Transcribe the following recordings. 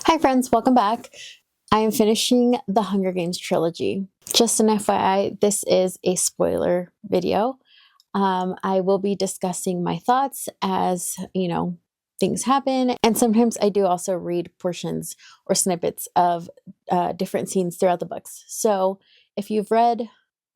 Hi friends, welcome back. I am finishing the Hunger Games trilogy. Just an FYI, this is a spoiler video. I will be discussing my thoughts as, things happen. And sometimes I do also read portions or snippets of different scenes throughout the books. So if you've read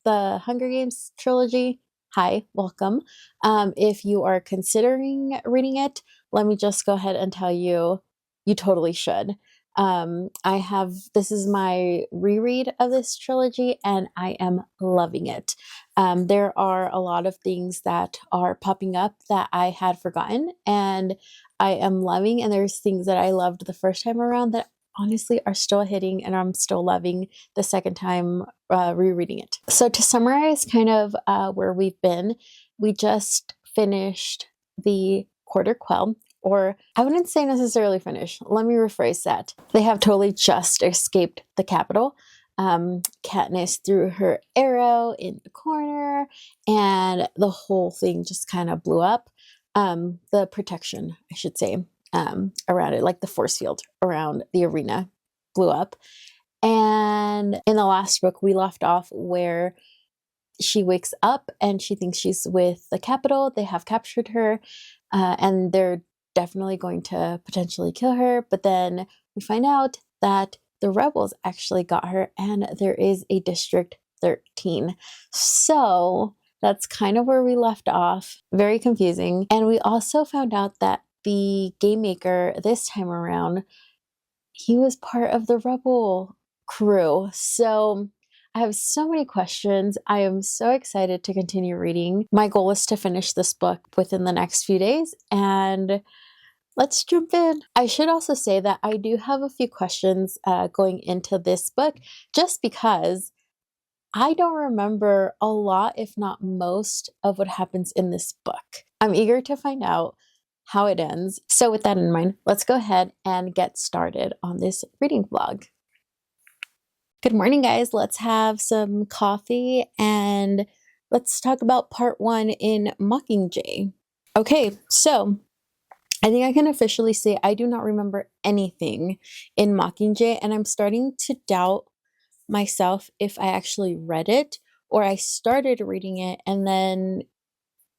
the Hunger Games trilogy, hi, welcome. If you are considering reading it, let me just go ahead and tell you, you totally should. This is my reread of this trilogy and I am loving it. There are a lot of things that are popping up that I had forgotten and I am loving, and there's things that I loved the first time around that honestly are still hitting and I'm still loving the second time rereading it. So to summarize kind of where we've been, we just finished the Quarter Quell. Or I wouldn't say necessarily finished. Let me rephrase that. They have totally just escaped the Capitol. Katniss threw her arrow in the corner and the whole thing just kind of blew up. The protection, I should say, around it, like the force field around the arena blew up. And in the last book, we left off where she wakes up and she thinks she's with the Capitol. They have captured her and they're definitely going to potentially kill her, but then we find out that the rebels actually got her and there is a District 13. So that's kind of where we left off. Very confusing. And we also found out that the game maker this time around, he was part of the rebel crew. So I have so many questions. I am so excited to continue reading. My goal is to finish this book within the next few days, and let's jump in. I should also say that I do have a few questions going into this book, just because I don't remember a lot, if not most, of what happens in this book. I'm eager to find out how it ends. So with that in mind, let's go ahead and get started on this reading vlog. Good morning, guys. Let's have some coffee and let's talk about part 1 in Mockingjay. Okay, so I think I can officially say I do not remember anything in Mockingjay, and I'm starting to doubt myself if I actually read it or I started reading it and then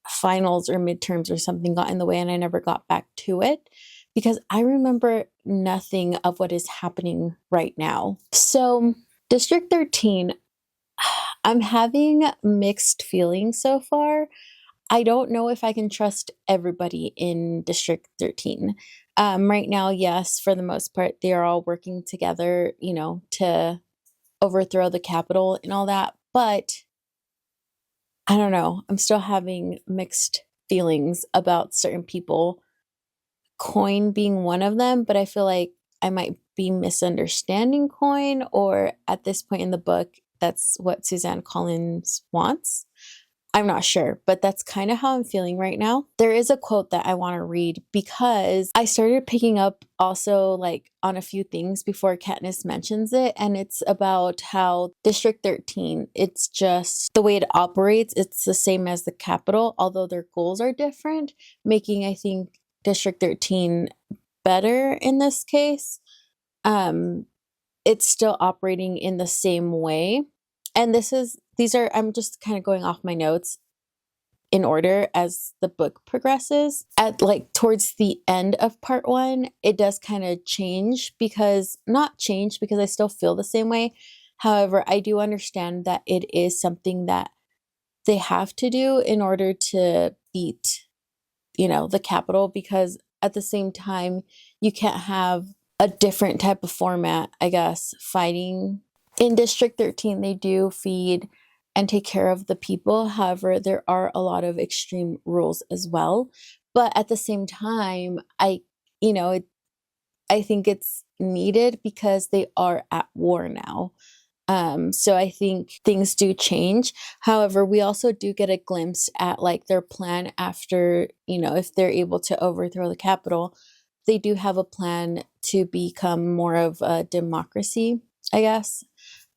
finals or midterms or something got in the way and I never got back to it, because I remember nothing of what is happening right now. So District 13, I'm having mixed feelings so far. I don't know if I can trust everybody in District 13. Right now, yes, for the most part, they are all working together, to overthrow the Capitol and all that. But I don't know. I'm still having mixed feelings about certain people, Coin being one of them, but I feel like I might be misunderstanding Coin, or at this point in the book, that's what Suzanne Collins wants. I'm not sure, but that's kind of how I'm feeling right now. There is a quote that I want to read because I started picking up also on a few things before Katniss mentions it, and it's about how District 13, it's just the way it operates, it's the same as the Capitol, although their goals are different, making, I think, District 13 better in this case. It's still operating in the same way. And I'm just kind of going off my notes in order as the book progresses. Towards the end of part 1, it does kind of not change because I still feel the same way. However, I do understand that it is something that they have to do in order to beat, the Capitol, because at the same time, you can't have a different type of format, I guess, fighting. In District 13, they do feed and take care of the people. However, there are a lot of extreme rules as well. But at the same time, I think it's needed because they are at war now. So I think things do change. However, we also do get a glimpse at their plan after, if they're able to overthrow the Capitol, they do have a plan to become more of a democracy, I guess.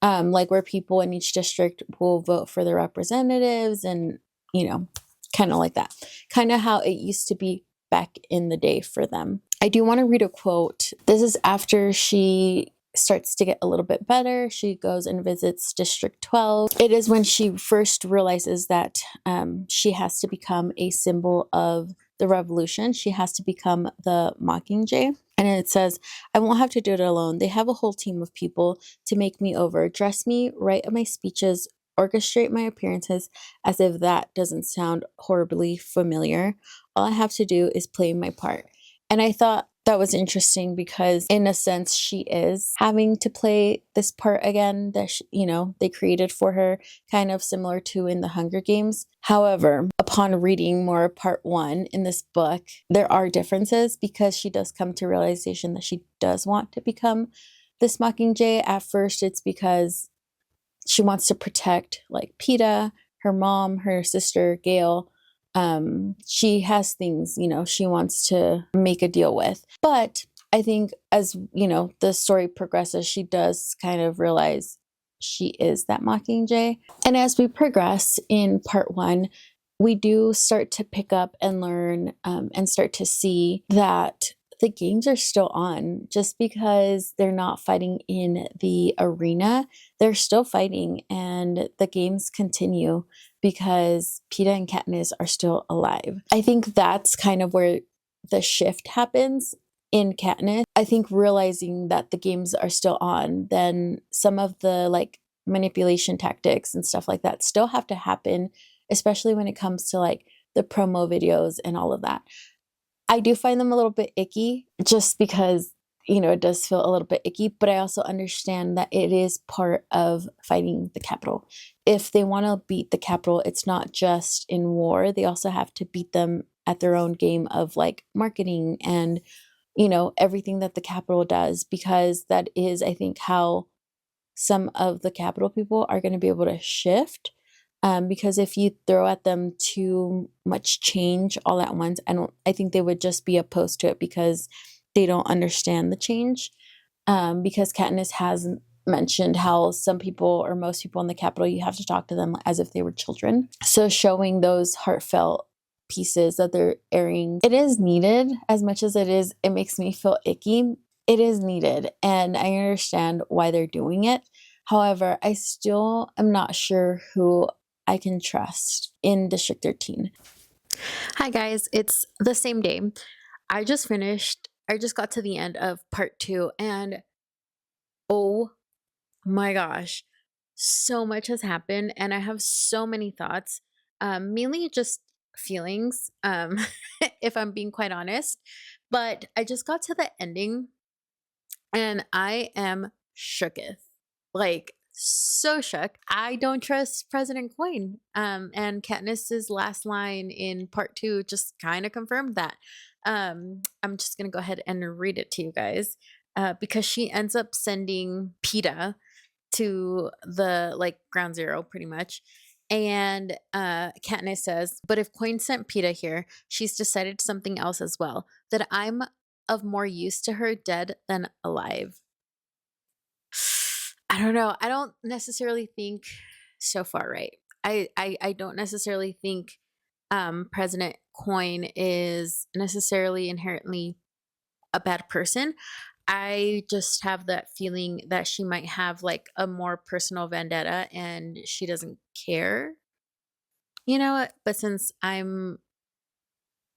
Where people in each district will vote for their representatives and, kind of like that. Kind of how it used to be back in the day for them. I do want to read a quote. This is after she starts to get a little bit better. She goes and visits District 12. It is when she first realizes that she has to become a symbol of the revolution. She has to become the Mockingjay. And it says, I won't have to do it alone. They have a whole team of people to make me over, dress me, write my speeches, orchestrate my appearances, as if that doesn't sound horribly familiar. All I have to do is play my part. And I thought that was interesting because in a sense, she is having to play this part again that, they created for her, kind of similar to in the Hunger Games. However, upon reading more part 1 in this book, there are differences because she does come to realization that she does want to become this Mockingjay. At first, it's because she wants to protect like PETA, her mom, her sister, Gail. She has things, she wants to make a deal with. But I think as, the story progresses, she does kind of realize she is that Mockingjay. And as we progress in part 1, we do start to pick up and learn and start to see that the games are still on. Just because they're not fighting in the arena, they're still fighting, and the games continue because PETA and Katniss are still alive. I think that's kind of where the shift happens in Katniss. I think realizing that the games are still on, then some of the like manipulation tactics and stuff like that still have to happen, especially when it comes to like the promo videos and all of that. I do find them a little bit icky just because, it does feel a little bit icky, but I also understand that it is part of fighting the Capitol. If they want to beat the Capitol, it's not just in war. They also have to beat them at their own game of like marketing and, everything that the Capitol does, because that is, I think, how some of the Capitol people are going to be able to shift. Because if you throw at them too much change all at once, I think they would just be opposed to it because they don't understand the change. Because Katniss has mentioned how some people or most people in the Capitol, you have to talk to them as if they were children. So showing those heartfelt pieces that they're airing, it is needed. As much as it makes me feel icky, it is needed. And I understand why they're doing it. However, I still am not sure who I can trust in District 13. Hi guys, it's the same day. I just got to the end of part 2, and oh my gosh, so much has happened and I have so many thoughts, mainly just feelings, if I'm being quite honest. But I just got to the ending and I am shooketh. Like, so shook. I don't trust President Coin. And Katniss's last line in part 2 just kind of confirmed that. I'm just gonna go ahead and read it to you guys, because she ends up sending PETA to the like ground zero pretty much. And Katniss says, but if Coin sent PETA here, she's decided something else as well, that I'm of more use to her dead than alive. I don't know. I don't necessarily think so far right. I don't necessarily think President Coin is necessarily inherently a bad person. I just have that feeling that she might have like a more personal vendetta and she doesn't care. You know what? But since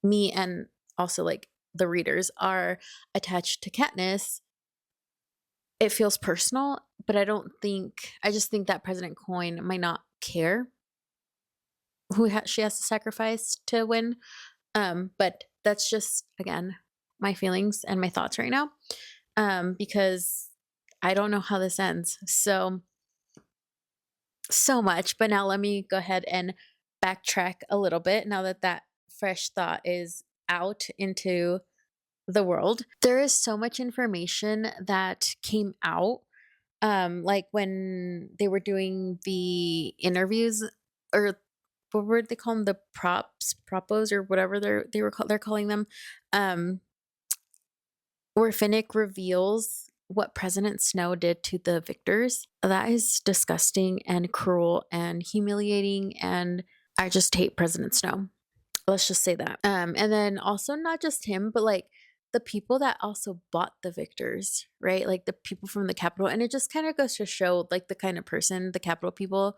me and also like the readers are attached to Katniss, it feels personal, but I just think that President Coin might not care who she has to sacrifice to win. But that's just, again, my feelings and my thoughts right now, because I don't know how this ends. So much. But now let me go ahead and backtrack a little bit now that that fresh thought is out into the world. There is so much information that came out, like when they were doing the interviews, or what were they call them, the propos or whatever they're calling them, where Finnick reveals what President Snow did to the victors. That is disgusting and cruel and humiliating, and I just hate President Snow. Let's just say that. And then also not just him, but like the people that also bought the victors, right? Like the people from the Capitol. And it just kind of goes to show like the kind of person the Capitol people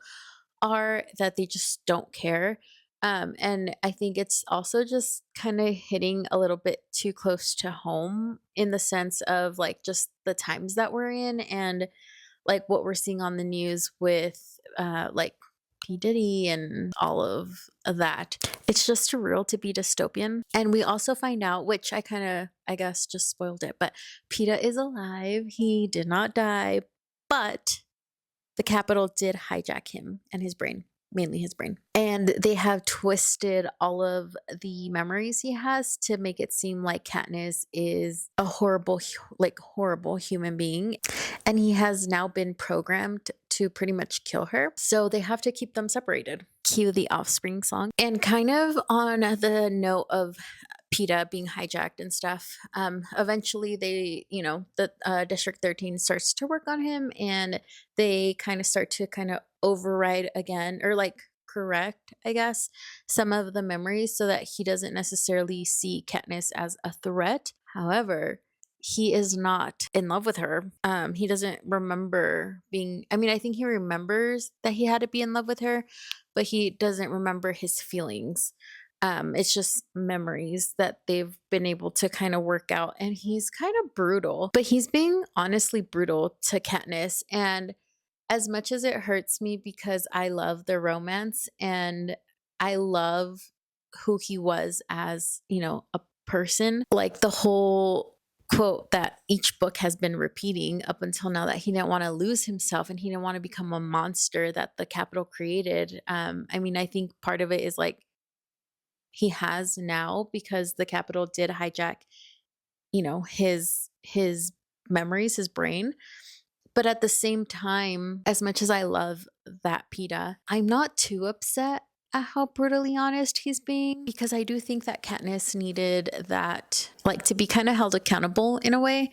are, that they just don't care. And I think it's also just kind of hitting a little bit too close to home in the sense of like just the times that we're in, and like what we're seeing on the news with like P. Diddy and all of that. It's just too real to be dystopian. And we also find out, which I guess just spoiled it, but PETA is alive. He did not die, but the Capitol did hijack him and his brain, mainly his brain. And they have twisted all of the memories he has to make it seem like Katniss is a horrible human being. And he has now been programmed to pretty much kill her. So they have to keep them separated. Cue the Offspring song. And kind of on the note of PETA being hijacked and stuff, eventually they, the District 13 starts to work on him, and they kind of start to kind of override again, or like correct, I guess, some of the memories so that he doesn't necessarily see Katniss as a threat. However, he is not in love with her. He doesn't remember I think he remembers that he had to be in love with her, but he doesn't remember his feelings. It's just memories that they've been able to kind of work out. And he's kind of brutal, but he's being honestly brutal to Katniss. And as much as it hurts me, because I love the romance and I love who he was as, a person, like the whole quote that each book has been repeating up until now, that he didn't want to lose himself and he didn't want to become a monster that the Capitol created. I think part of it is like, he has now, because the Capitol did hijack, his memories, his brain. But at the same time, as much as I love that PETA, I'm not too upset at how brutally honest he's being, because I do think that Katniss needed that, like, to be kind of held accountable in a way.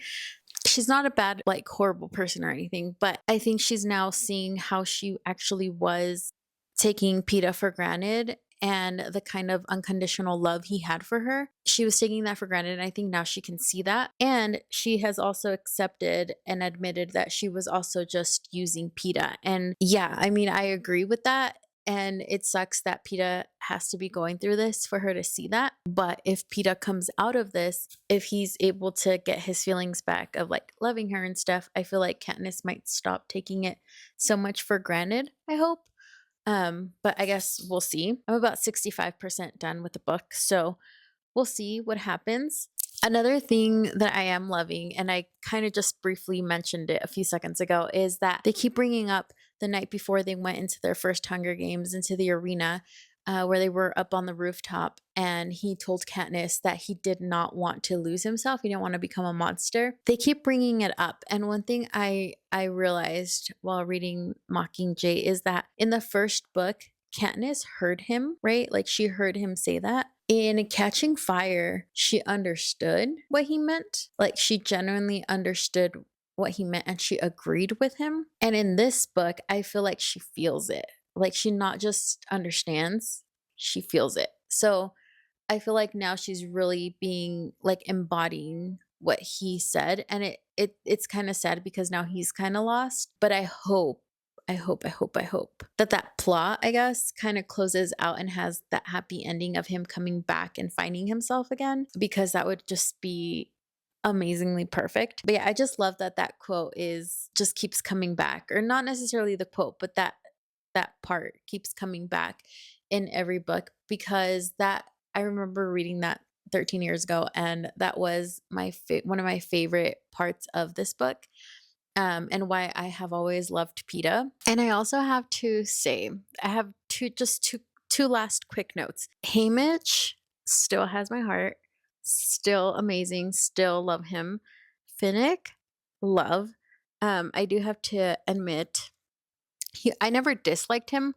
She's not a bad, like, horrible person or anything, but I think she's now seeing how she actually was taking PETA for granted, and the kind of unconditional love he had for her. She was taking that for granted, and I think now she can see that. And she has also accepted and admitted that she was also just using PETA. And yeah, I agree with that. And it sucks that PETA has to be going through this for her to see that. But if PETA comes out of this, if he's able to get his feelings back of like loving her and stuff, I feel like Katniss might stop taking it so much for granted, I hope. But I guess we'll see. I'm about 65% done with the book, so we'll see what happens. Another thing that I am loving, and I kind of just briefly mentioned it a few seconds ago, is that they keep bringing up the night before they went into their first Hunger Games, into the arena, where they were up on the rooftop, and he told Katniss that he did not want to lose himself. He didn't want to become a monster. They keep bringing it up. And one thing I realized while reading Mockingjay is that in the first book, Katniss heard him, right? Like she heard him say that. In Catching Fire, she understood what he meant. Like she genuinely understood what he meant, and she agreed with him. And in this book, I feel like she feels it. Like she not just understands, she feels it. So I feel like now she's really being like embodying what he said. And it's kind of sad because now he's kind of lost. But I hope that plot, I guess, kind of closes out and has that happy ending of him coming back and finding himself again, because that would just be amazingly perfect. But yeah, I just love that quote just keeps coming back, or not necessarily the quote, but that part keeps coming back in every book, because that I remember reading that 13 years ago, and that was one of my favorite parts of this book, and why I have always loved PETA. And I also have to say, I have two last quick notes. Haymitch still has my heart, still amazing, still love him. Finnick, love. I do have to admit, I never disliked him,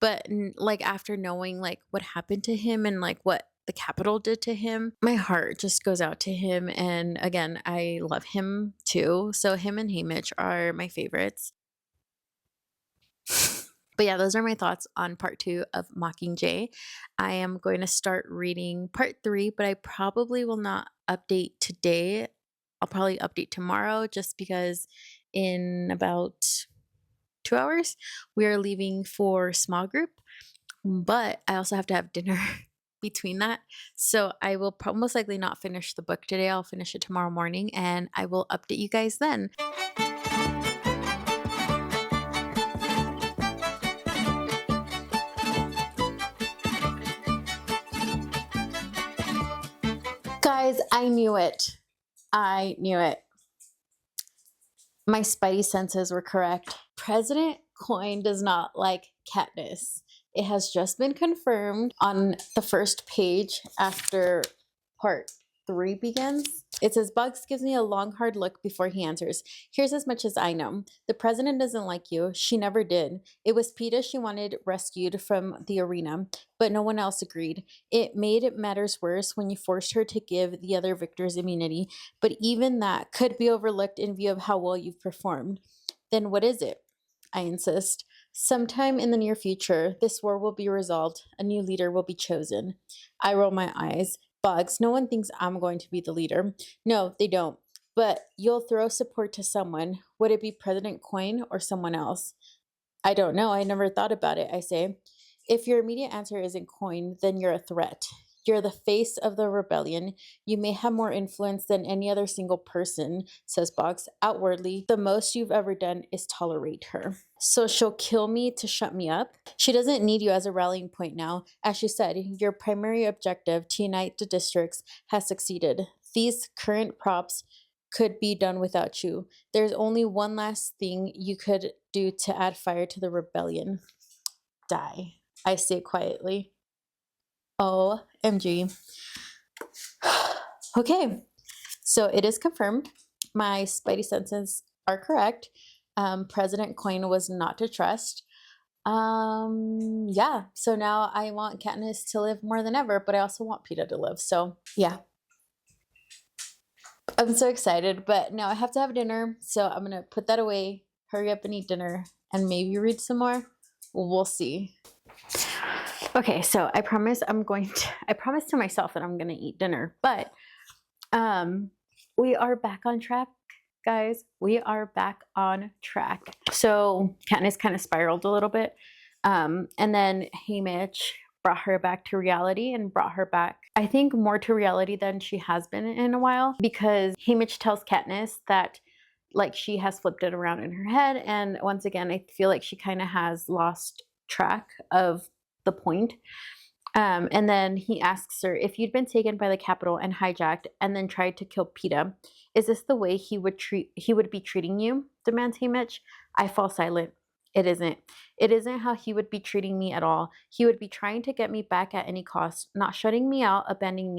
but like after knowing like what happened to him and like what the Capitol did to him, my heart just goes out to him. And again, I love him too. So him and Haymitch are my favorites. But yeah, those are my thoughts on part 2 of Mockingjay. I am going to start reading part 3, but I probably will not update today. I'll probably update tomorrow just because in about 2 hours we are leaving for small group, but I also have to have dinner between that. So I will most likely not finish the book today. I'll finish it tomorrow morning and I will update you guys then. Guys, I knew it. I knew it. My spidey senses were correct. President Coin does not like Katniss. It has just been confirmed on the first page after part 3 begins. It says, Bugs gives me a long, hard look before he answers. Here's as much as I know. The president doesn't like you. She never did. It was PETA she wanted rescued from the arena, but no one else agreed. It made matters worse when you forced her to give the other victors immunity, but even that could be overlooked in view of how well you've performed. Then what is it? I insist. Sometime in the near future, this war will be resolved. A new leader will be chosen. I roll my eyes. Bugs, no one thinks I'm going to be the leader. No, they don't. But you'll throw support to someone. Would it be President Coin or someone else? I don't know. I never thought about it, I say. If your immediate answer isn't Coin, then you're a threat. You're the face of the rebellion. You may have more influence than any other single person, says Boggs. Outwardly, the most you've ever done is tolerate her. So she'll kill me to shut me up? She doesn't need you as a rallying point now. As she said, your primary objective to unite the districts has succeeded. These current props could be done without you. There's only one last thing you could do to add fire to the rebellion. Die, I say quietly. OMG. Okay, so it is confirmed. My spidey senses are correct. President Coin was not to trust. Yeah, so now I want Katniss to live more than ever, but I also want PETA to live. So yeah, I'm so excited, but now I have to have dinner. So I'm going to put that away, hurry up and eat dinner, and maybe read some more. We'll see. Okay, so I promise to myself that I'm going to eat dinner, but we are back on track, guys. We are back on track. So Katniss kind of spiraled a little bit. And then Haymitch brought her back to reality and brought her back, I think, more to reality than she has been in a while, because Haymitch tells Katniss that like she has flipped it around in her head. And once again, I feel like she kind of has lost track of the point. And then he asks her, if you'd been taken by the Capitol and hijacked and then tried to kill PETA, is this the way he would be treating you? Demands Haymitch. I fall silent. It isn't. It isn't how he would be treating me at all. He would be trying to get me back at any cost, not shutting me out, abandoning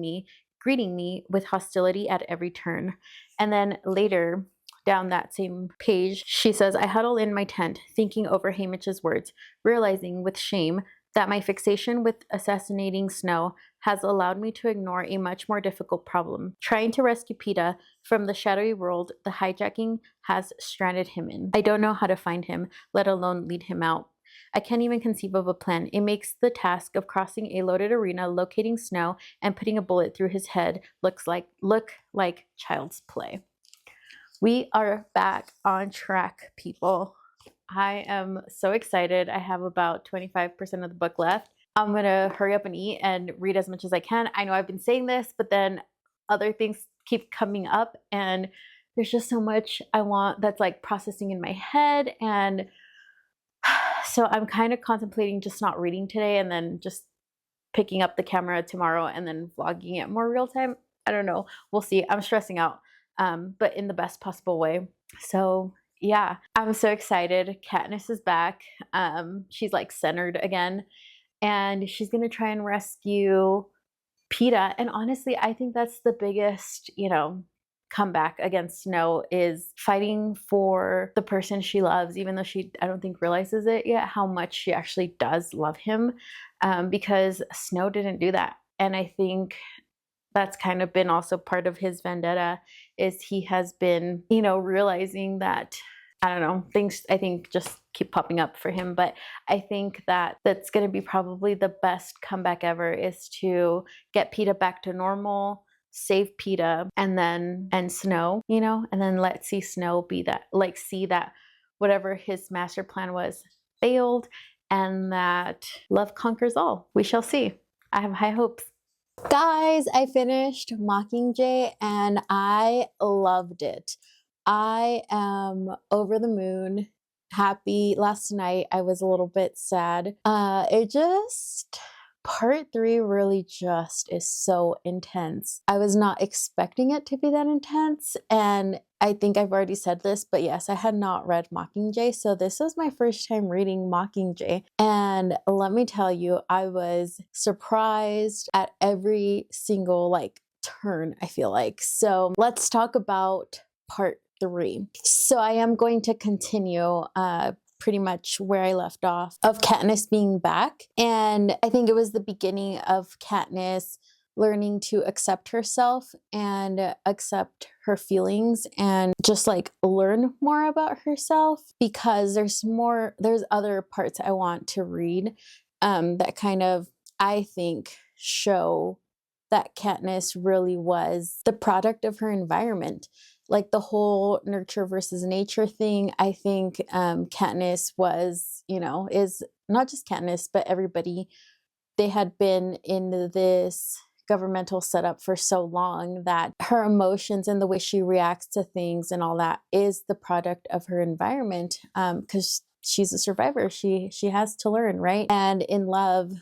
me, greeting me with hostility at every turn. And then later, down that same page, she says, I huddle in my tent, thinking over Haymitch's words, realizing with shame that my fixation with assassinating Snow has allowed me to ignore a much more difficult problem. Trying to rescue PETA from the shadowy world the hijacking has stranded him in. I don't know how to find him, let alone lead him out. I can't even conceive of a plan. It makes the task of crossing a loaded arena, locating Snow, and putting a bullet through his head look like child's play. We are back on track, people. I am so excited. I have about 25% of the book left. I'm going to hurry up and eat and read as much as I can. I know I've been saying this, but then other things keep coming up and there's just so much I want that's like processing in my head. And so I'm kind of contemplating just not reading today and then just picking up the camera tomorrow and then vlogging it more real time. I don't know. We'll see. I'm stressing out, but in the best possible way. So yeah, I'm so excited. Katniss is back. She's like centered again and she's going to try and rescue PETA. And honestly, I think that's the biggest, comeback against Snow is fighting for the person she loves, even though I don't think realizes it yet, how much she actually does love him, because Snow didn't do that. And I think that's kind of been also part of his vendetta is he has been, realizing that, I don't know, things, I think just keep popping up for him. But I think that that's going to be probably the best comeback ever, is to get Peeta back to normal, save Peeta, and Snow, you know, and then let Snow be that, like, see that whatever his master plan was failed, and that love conquers all. We shall see. I have high hopes. Guys, I finished Mockingjay and I loved it. I am over the moon, happy. Last night I was a little bit sad. Part 3 really just is so intense. I was not expecting it to be that intense, and I think I've already said this, but yes, I had not read Mockingjay, so this was my first time reading Mockingjay, and let me tell you, I was surprised at every single, like, turn, I feel like. So let's talk about part 3. So I am going to continue pretty much where I left off, of Katniss being back. And I think it was the beginning of Katniss learning to accept herself and accept her feelings and just like learn more about herself, because there's other parts I want to read that kind of, I think, show that Katniss really was the product of her environment. Like the whole nurture versus nature thing, I think Katniss was, is not just Katniss, but everybody, they had been in this governmental setup for so long that her emotions and the way she reacts to things and all that is the product of her environment, because she's a survivor. She has to learn, right? And in love,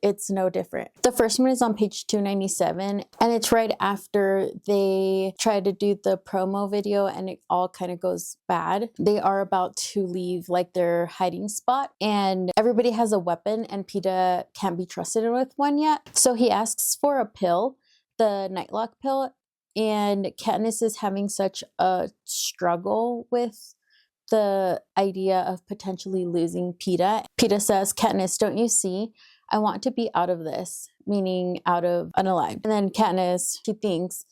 it's no different. The first one is on page 297, and it's right after they try to do the promo video and it all kind of goes bad. They are about to leave like their hiding spot, and everybody has a weapon and Peeta can't be trusted with one yet. So he asks for a pill, the Nightlock pill, and Katniss is having such a struggle with the idea of potentially losing Peeta. Peeta says, "Katniss, don't you see? I want to be out of this," meaning out of unalive. And then Katniss, she thinks,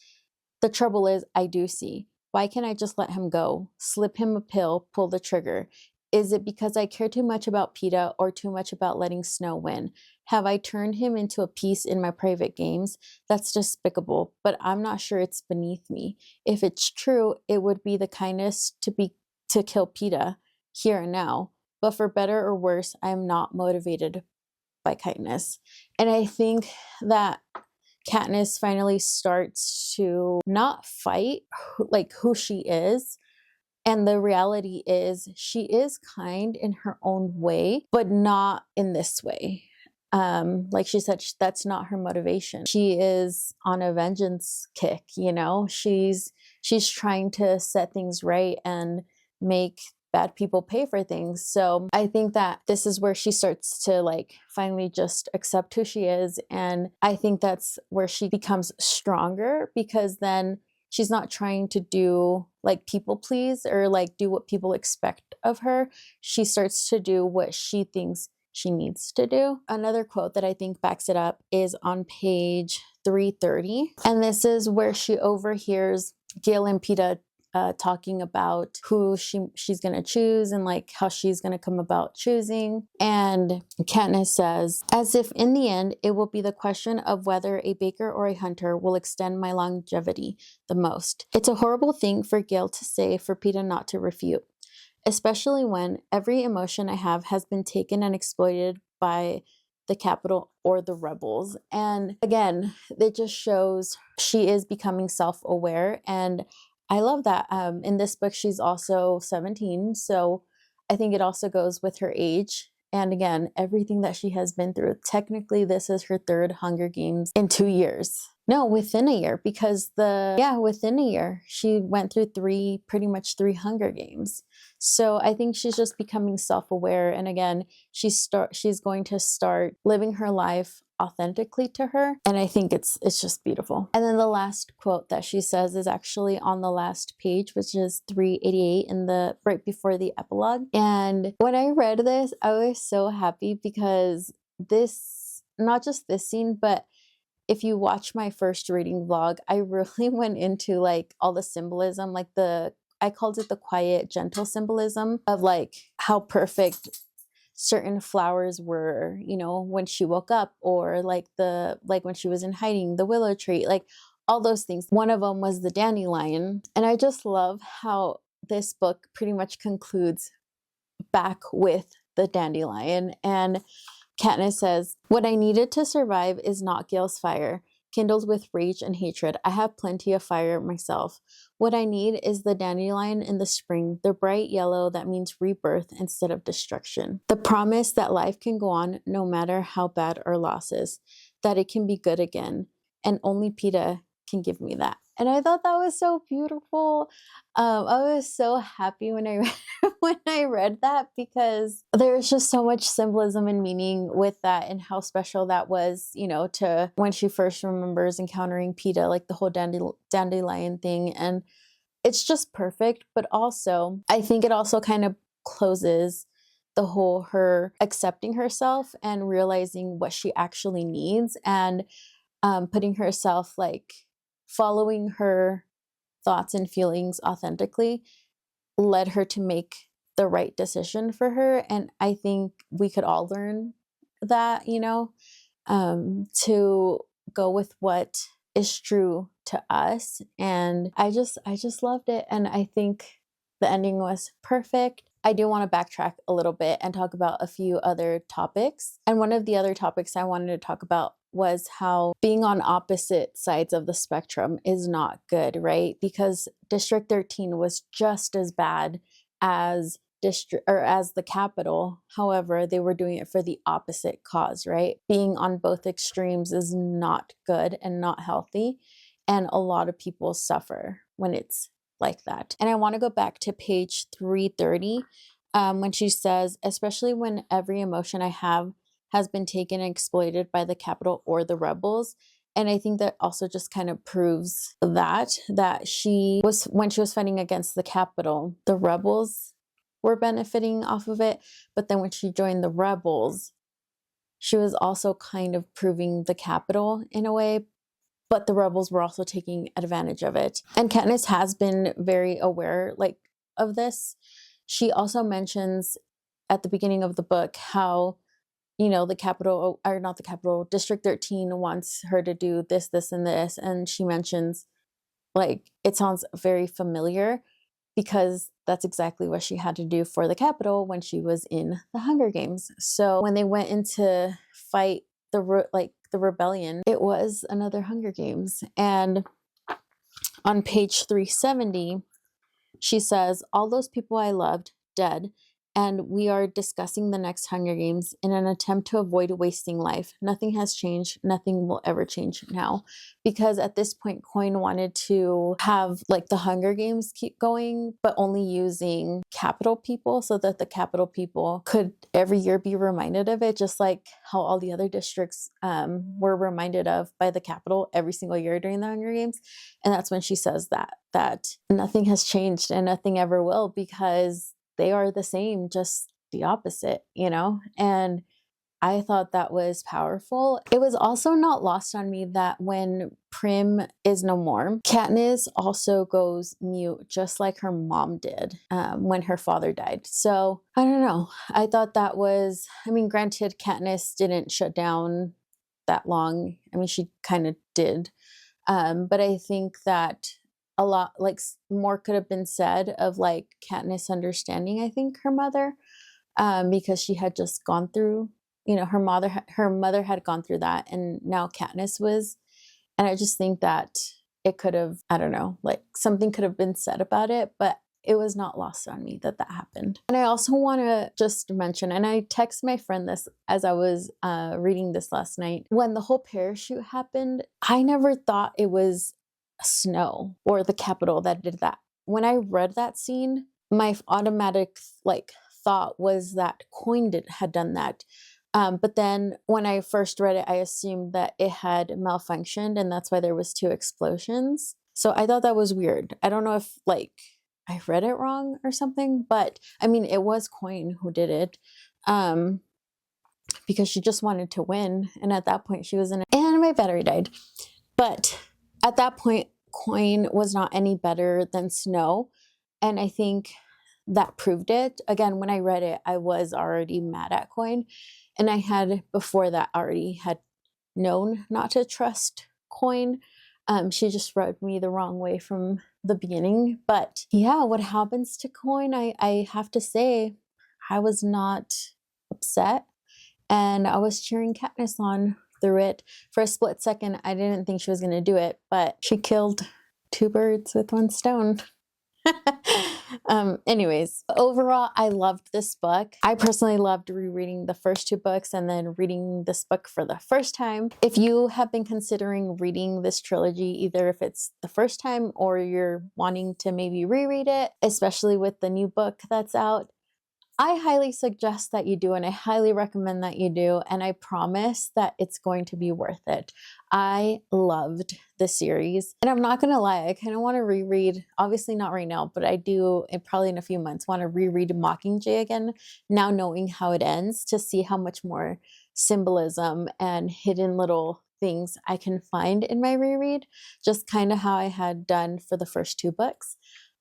"The trouble is, I do see. Why can't I just let him go? Slip him a pill, pull the trigger. Is it because I care too much about Peeta or too much about letting Snow win? Have I turned him into a piece in my private games? That's despicable, but I'm not sure it's beneath me. If it's true, it would be the kindness to kill Peeta here and now. But for better or worse, I am not motivated by kindness." And I think that Katniss finally starts to not fight like who she is. And the reality is she is kind in her own way, but not in this way. Like she said, that's not her motivation. She is on a vengeance kick, she's trying to set things right and make bad people pay for things. So I think that this is where she starts to like finally just accept who she is. And I think that's where she becomes stronger, because then she's not trying to do like people please or like do what people expect of her. She starts to do what she thinks she needs to do. Another quote that I think backs it up is on page 330. And this is where she overhears Gale and Peeta talking about who she's going to choose and like how she's going to come about choosing. And Katniss says, "As if in the end it will be the question of whether a baker or a hunter will extend my longevity the most. It's a horrible thing for Gale to say, for Peeta not to refute, especially when every emotion I have has been taken and exploited by the Capitol or the rebels." And again, it just shows she is becoming self-aware, and I love that. In this book, she's also 17, so I think it also goes with her age. And again, everything that she has been through. Technically, this is her 3rd Hunger Games in 2 years. No, within a year, because within a year, she went through pretty much three Hunger Games. So I think she's just becoming self-aware. And again, she's going to start living her life authentically to her. And I think it's just beautiful. And then the last quote that she says is actually on the last page, which is 388 right before the epilogue. And when I read this, I was so happy, because not just this scene, but if you watch my first reading vlog, I really went into like all the symbolism, like the I called it the quiet, gentle symbolism of like how perfect certain flowers were, you know, when she woke up, or like when she was in hiding, the willow tree, like all those things. One of them was the dandelion. And I just love how this book pretty much concludes back with the dandelion. And Katniss says, "What I needed to survive is not Gale's fire, kindled with rage and hatred. I have plenty of fire myself. What I need is the dandelion in the spring, the bright yellow that means rebirth instead of destruction. The promise that life can go on no matter how bad our losses, that it can be good again. And only Peeta can give me that." And I thought that was so beautiful. I was so happy when I read, when I read that, because there's just so much symbolism and meaning with that, and how special that was, you know, to when she first remembers encountering Peeta, like the whole dandelion thing. And it's just perfect. But also, I think it also kind of closes the whole her accepting herself and realizing what she actually needs, and putting herself, like following her thoughts and feelings authentically, led her to make the right decision for her. And I think we could all learn that, you know, to go with what is true to us. And I just loved it. And I think the ending was perfect. I do want to backtrack a little bit and talk about a few other topics. And one of the other topics I wanted to talk about was how being on opposite sides of the spectrum is not good, right? Because District 13 was just as bad as the Capitol. However, they were doing it for the opposite cause, right? Being on both extremes is not good and not healthy. And a lot of people suffer when it's like that. And I want to go back to page 330, when she says, "Especially when every emotion I have has been taken and exploited by the Capitol or the rebels." And I think that also just kind of proves that when she was fighting against the Capitol, the rebels were benefiting off of it. But then when she joined the rebels, she was also kind of proving the Capitol in a way, but the rebels were also taking advantage of it. And Katniss has been very aware, like, of this. She also mentions at the beginning of the book how, you know, the Capitol, or not the Capitol, District 13 wants her to do this, this, and this. And she mentions, like, it sounds very familiar, because that's exactly what she had to do for the Capitol when she was in the Hunger Games. So when they went in to fight the rebellion, it was another Hunger Games. And on page 370, she says, "All those people I loved, dead, and we are discussing the next Hunger Games in an attempt to avoid wasting life. Nothing has changed. Nothing will ever change now." Because at this point, Coin wanted to have, like, the Hunger Games keep going, but only using Capitol people, so that the Capitol people could every year be reminded of it, just like how all the other districts were reminded of by the Capitol every single year during the Hunger Games. And that's when she says that nothing has changed and nothing ever will, because they are the same, just the opposite, you know? And I thought that was powerful. It was also not lost on me that when Prim is no more, Katniss also goes mute, just like her mom did when her father died. So I don't know. I thought that was, I mean, granted, Katniss didn't shut down that long. I mean, she kind of did. But I think that a lot, like, more could have been said of, like, Katniss understanding, I think, her mother, because she had just gone through, you know, her mother had gone through that, and now Katniss was. And I just think that it could have, I don't know, like, something could have been said about it, but it was not lost on me that happened. And I also want to just mention, and I texted my friend this as I was reading this last night, when the whole parachute happened, I never thought it was Snow or the Capitol that did that. When I read that scene, my automatic, like, thought was that Coin had done that. But then when I first read it, I assumed that it had malfunctioned, and that's why there was 2 explosions. So I thought that was weird. I don't know if, like, I read it wrong or something, but I mean, it was Coin who did it, because she just wanted to win. And at that point she was in it, and my battery died. But at that point, Coin was not any better than Snow. And I think that proved it. Again, when I read it, I was already mad at Coin. And I had before that already had known not to trust Coin. She just rubbed me the wrong way from the beginning. But yeah, what happens to Coin, I have to say, I was not upset. And I was cheering Katniss on through it. For a split second, I didn't think she was going to do it, but she killed two birds with one stone. Anyways, overall, I loved this book. I personally loved rereading the first two books and then reading this book for the first time. If you have been considering reading this trilogy, either if it's the first time or you're wanting to maybe reread it, especially with the new book that's out, I highly suggest that you do, and I highly recommend that you do, and I promise that it's going to be worth it. I loved the series, and I'm not going to lie, I kind of want to reread, obviously not right now, but I do, probably in a few months, want to reread Mockingjay again, now knowing how it ends, to see how much more symbolism and hidden little things I can find in my reread, just kind of how I had done for the first two books.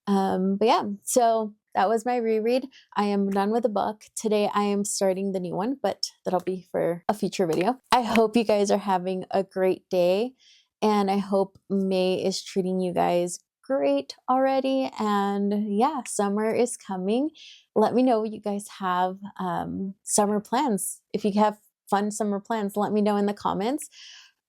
But yeah, so that was my reread. I am done with the book. Today I am starting the new one, but that'll be for a future video. I hope you guys are having a great day, and I hope May is treating you guys great already. And yeah, summer is coming. Let me know what you guys have summer plans. If you have fun summer plans, let me know in the comments.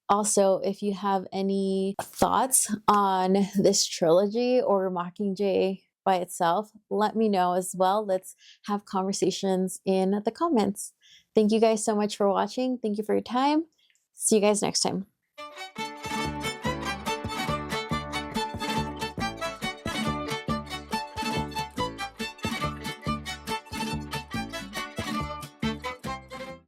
Also, if you have any thoughts on this trilogy or Mockingjay by itself, let me know as well. Let's have conversations in the comments. Thank you guys so much for watching. Thank you for your time. See you guys next time.